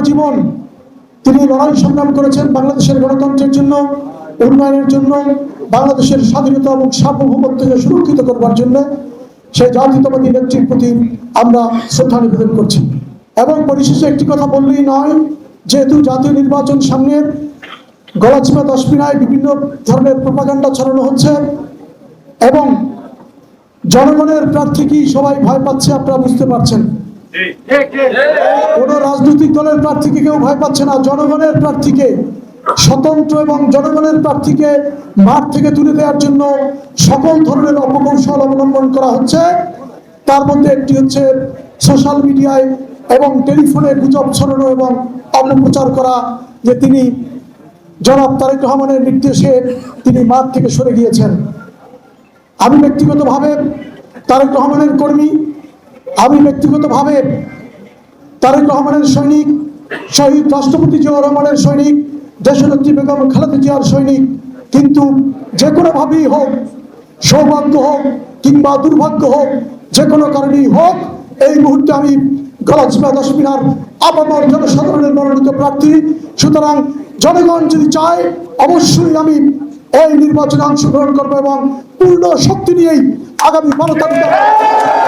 জীবন তিনি লড়াই সংগ্রাম করেছেন বাংলাদেশের গণতন্ত্রের জন্য, উন্নয়নের জন্য, বাংলাদেশের স্বাধীনতা এবং সার্বভৌমত্বকে সুরক্ষিত করবার জন্য। সেই জাতীয়তাবাদী নেত্রীর প্রতি আমরা শ্রদ্ধা নিবেদন করছি। এবং পরিশেষে একটি কথা বললেই নয়, যেহেতু জাতীয় নির্বাচন সামনে, গলাচিপা দশমিনায় বিভিন্ন ধরনের প্রোপাগান্ডা ছড়ানো হচ্ছে এবং জনগণের প্রার্থীকেই সবাই ভয় পাচ্ছে, আপনারা বুঝতে পারছেন। কোন রাজনৈতিক দলের প্রার্থীকে কেউ ভয় পাচ্ছে না, জনগণের প্রার্থীকে, স্বতন্ত্র এবং জনগণের প্রার্থীকে মাঠ থেকে তুলে দেওয়ার জন্য সকল ধরনের অপকৌশল অবলম্বন করা হচ্ছে। তার মধ্যে একটি হচ্ছে সোশ্যাল মিডিয়ায় এবং টেলিফোনে গুজব ছড়ানো এবং অপপ্রচার করা যে তিনি জনাব তারেক রহমানের নির্দেশে তিনি মাঠ থেকে সরে গিয়েছেন। আমি ব্যক্তিগতভাবে তারেক রহমানের কর্মী, আমি ব্যক্তিগতভাবে তারেক রহমানের সৈনিক, শহীদ রাষ্ট্রপতি জিয়াউর রহমানের সৈনিক, দেশনেত্রী বেগম খালেদা জিয়ার সৈনিক। কিন্তু যে কোনোভাবেই হোক, সৌভাগ্য হোক কিংবা দুর্ভাগ্য হোক, যে কোনো কারণেই হোক, এই মুহূর্তে আমি গলাচিপা দশমিনার আপামর জনসাধারণের মনোনীত প্রার্থী। সুতরাং জনগণ যদি চায়, অবশ্যই আমি এই নির্বাচনে অংশগ্রহণ করবো এবং পূর্ণ শক্তি নিয়েই আগামী 12 তারিখ